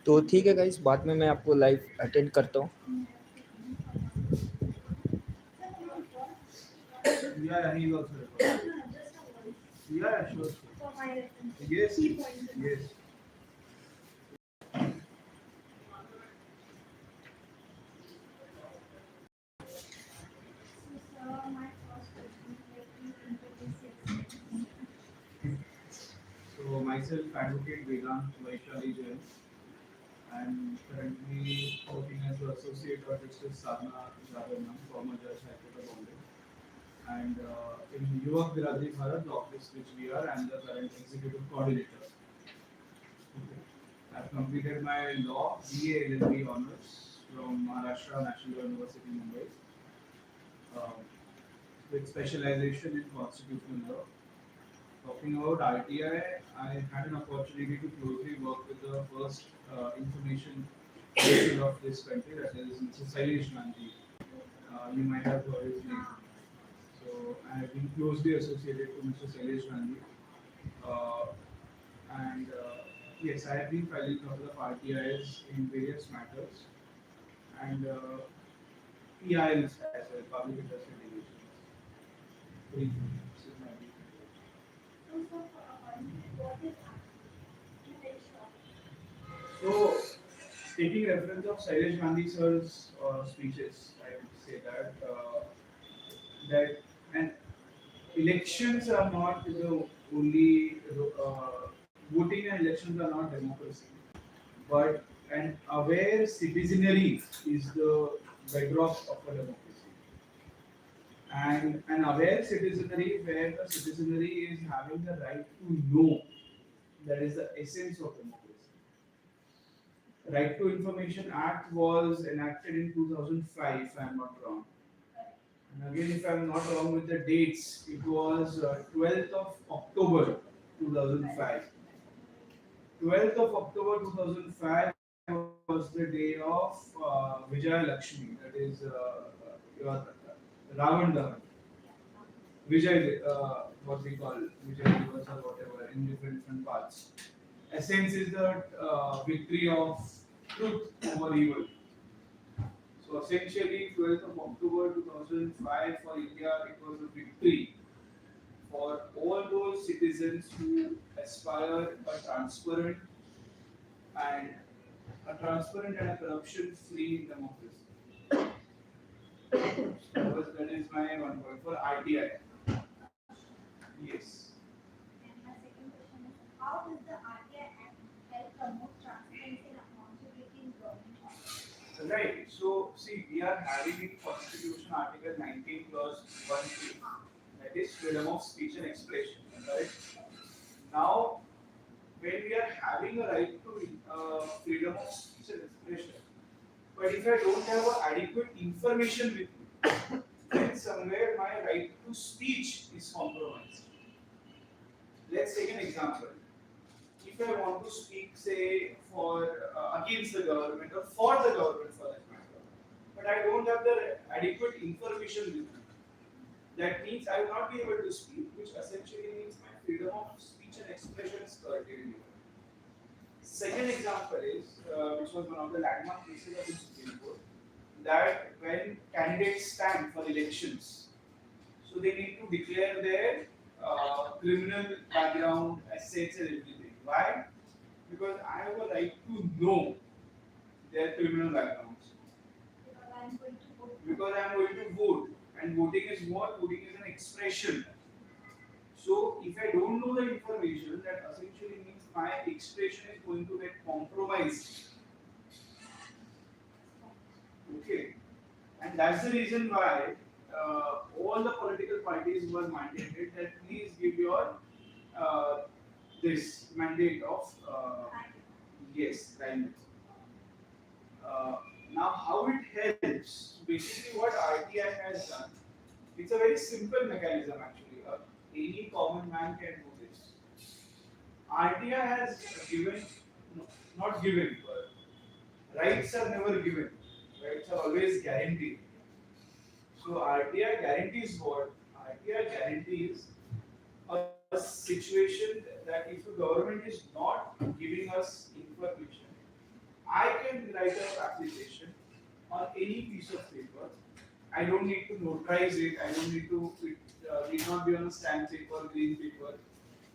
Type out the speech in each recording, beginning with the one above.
तो ठीक है गाइस, बाद में मैं आपको लाइव अटेंड करता हूँ. Yeah, he is also recording. Yeah, sure. Yes, yes. So myself, Advocate Vedant Vaishali Jain. I'm currently working as the Associate of Justice Sadhana Jagannath, former Judge High Court of Bombay. And in Yuvak Biradri Bharat, the office which we are, I'm the current Executive Coordinator. Okay. I've completed my law BA LLB honors from Maharashtra National Law University, Mumbai, um, with specialization in constitutional law. Talking about RTI, I had an opportunity to closely work with the first information minister of this country, that is Mr. Sailesh Gandhi. You might have heard his name. So I have been closely associated to Mr. Sailesh Gandhi. Uh, and yes, I have been filing a couple of RTIs in various matters and PILs as well, public interest litigations. This is my brief. So, taking reference of Sailesh Gandhi sir's speeches, I would say that and elections are not the only voting and elections are not democracy, but an aware citizenry is the bedrock of a democracy. And an aware citizenry where the citizenry is having the right to know, that is the essence of democracy. Right to Information Act was enacted in 2005, if I am not wrong. And again, if I am not wrong with the dates, it was 12th of October 2005. 12th of October 2005 was the day of Vijay Lakshmi, that is your Ravan Dahan. Vijay, what we call Vijay Divas or whatever, in different parts. Essence is the victory of truth over evil. So essentially, 12th of October 2005 for India, it was a victory for all those citizens who aspire and a transparent and a corruption-free democracy. So that is my one point for RTI. Yes. And my second question is, how does the RTI Act help promote transparency and accountability in government? Right. So see, we are having in Constitution Article 19 clause 1A, that is freedom of speech and expression. Right. Now, when we are having a right to freedom of speech and expression, but if I don't have adequate information with me, then somewhere my right to speech is compromised. Let's take an example. If I want to speak, say, for against the government or for the government for that matter, but I don't have the adequate information with me, that means I will not be able to speak, which essentially means my freedom of speech and expression is curtailed. Second example is, which was one of the landmark cases of the Supreme Court, that when candidates stand for elections, so they need to declare their criminal background, assets, and everything. Why? Because I have a right to know their criminal backgrounds. Because I am going to vote, and voting is what? Voting is an expression. So if I don't know the information, that essentially means my expression is going to get compromised. Okay, and that's the reason why all the political parties were mandated that please give your uh, this mandate of yes, time. Uh, Now, how it helps? Basically, what RTI has done, it's a very simple mechanism actually. Any common man can do this. RTI has given, no, not given, but Rights are never given. Rights are always guaranteed. So RTI guarantees what? RTI guarantees a situation that if the government is not giving us information, I can write an application on any piece of paper. I don't need to notarize it. I don't need to. It need not be on a stamp paper, green paper.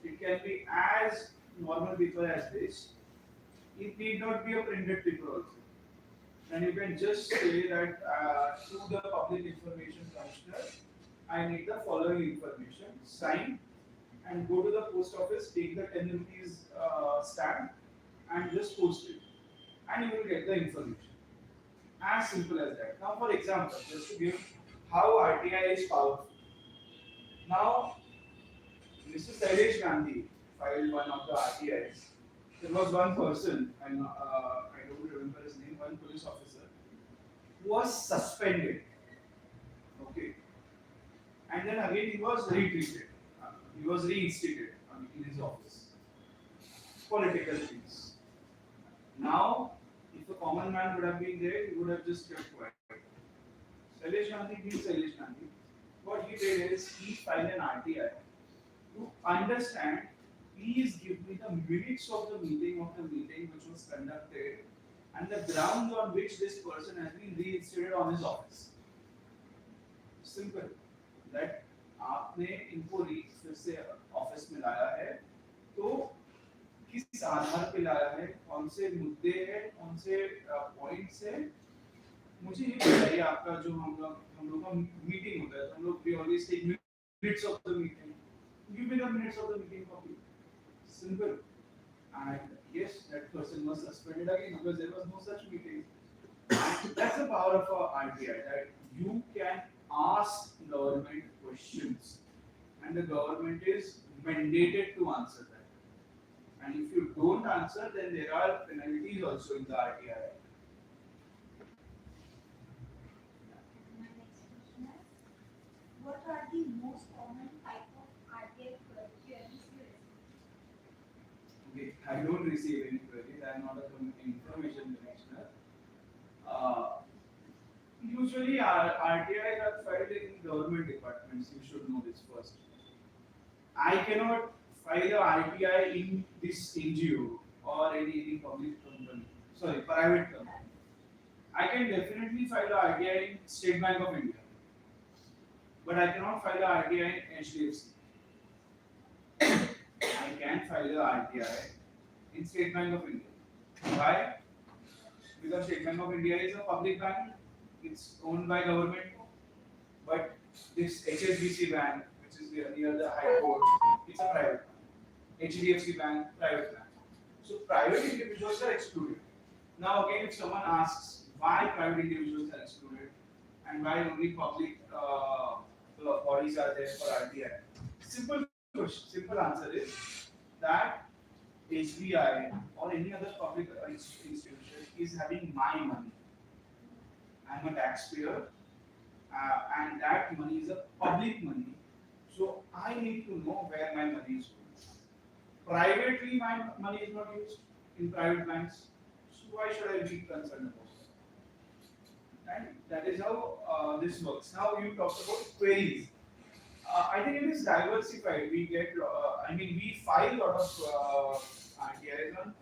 It can be as normal paper as this. It need not be a printed paper also. And you can just say that to the public information commissioner, I need the following information. Sign and go to the post office, take the 10 rupees stamp and just post it. And you will get the information. As simple as that. Now, for example, just to give how RTI is powerful. Now, Mr. Sailesh Gandhi filed one of the RTIs. There was one person, and I don't remember his name, one police officer, who was suspended. Okay. And then again he was retreated. He was reinstated in his office. Political things. Now, if a common man would have been there, he would have just kept quiet. Sailesh Gandhi being Sailesh Gandhi, what he did is he filed an RTI to understand. Please give me the minutes of the meeting which was conducted and the grounds on which this person has been reinstated on his office. Simple. That आपने इनको फिर से office में लाया है तो किस आधार पे लाया है, कौन से मुद्दे हैं, कौन से पॉइंट्स है, मुझे ये बताइए। आपका जो हम लोग का मीटिंग होता है तो हम लोग we always take minutes of the meeting, give me the minutes of the meeting copy. Simple. And yes, that person was suspended again because there was no such meeting. And that's the power of RTI, that you can ask government questions and the government is mandated to answer that. And if you don't answer, then there are penalties also in the RTI. My next question is, what are the most common type of RTI queries you receive? Okay, I don't receive any queries. I am not a information commissioner. Usually, RTIs are filed in government departments. You should know this first. I cannot file a RTI in this NGO or any public company. Sorry, private company. I can definitely file a RTI in State Bank of India, but I cannot file a RTI in HDFC. I can file a RTI in State Bank of India. Why? Because State Bank of India is a public bank. It's owned by government. But this HSBC bank, which is near the High Court, it's a private bank. HDFC bank, private bank. So private individuals are excluded. Now again, if someone asks why private individuals are excluded and why only public bodies are there for RTI, simple question, simple answer is that HBI or any other public institution is having my money. I'm a taxpayer, and that money is a public money. So I need to know where my money is going. Privately, my money is not used in private banks. So why should I be concerned about it? And that is how this works. Now you talked about queries. I think it is diversified. We get, we file a lot of RTIs on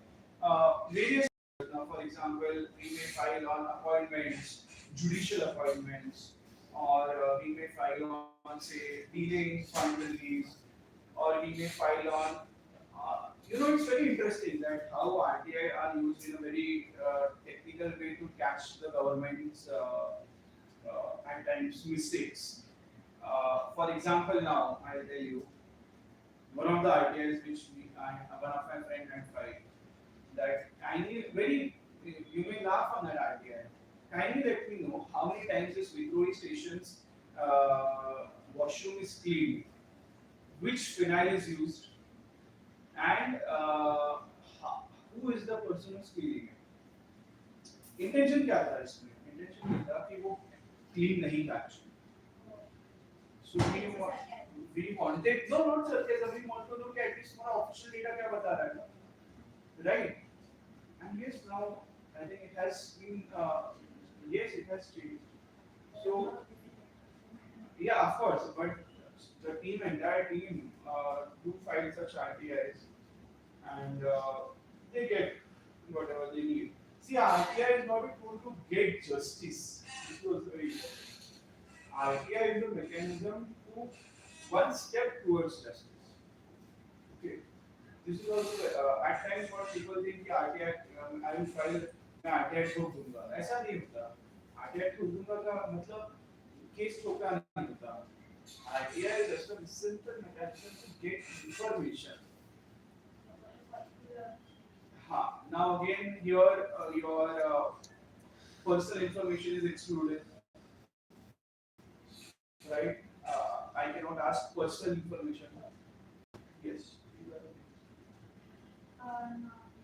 various. Now, for example, we may file on appointments, judicial appointments, or we may file on, say, dealing fund release, or we may file on. It's very interesting that how RTI are used in a very technical way to catch the government's at times mistakes. For example, now I'll tell you one of the ideas which one of my friend had filed, that kindly, very, you may laugh on that idea. Kindly let me know how many times this Vikhroli station's washroom is cleaned, which phenyl is used, and who is the person who's cleaning it. Intention क्या था इसमें? Intention ये था कि वो clean नहीं था actually. So we wanted, no, not sarcasm, we want to look at least हमारा official data क्या बता रहा है, right? And yes, now I think it has been, yes, it has changed. So, yeah, of course, but the team, entire team, do file such RTIs and they get whatever they need. See, RTI is not a tool to get justice. This was very important. RTI is a mechanism to one step towards justice. Okay. This is also at times what people think कि RTI I will file मैं RTI ठोक दूंगा ऐसा नहीं होता RTI ठोक दूंगा का मतलब केस ठोका नहीं होता RTI is just a simple mechanism to get information. Now again here your personal information is excluded, right? I cannot ask personal information. Yes.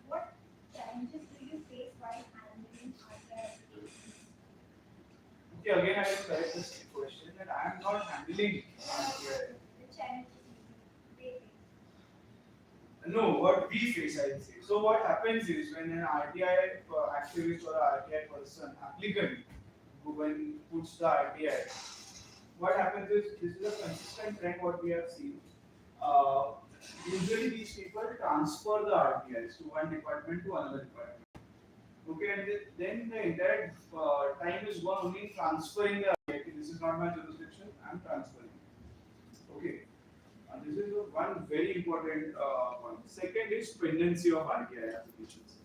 What challenges do you face while handling RBI applications? Okay, again I will correct this question that I am not handling RTI. The challenges they face. No, what we face, I would say. So what happens is when an RTI activist or a RTI person, applicant, who when puts the RTI, what happens is this is a consistent trend what we have seen. Uh, Usually these people transfer the RTIs to one department to another department. Okay, and then the entire time is gone only in transferring the RTI. Okay, this is not my jurisdiction. I am transferring. Okay. This is one very important point. Second is pendency of RTI applications.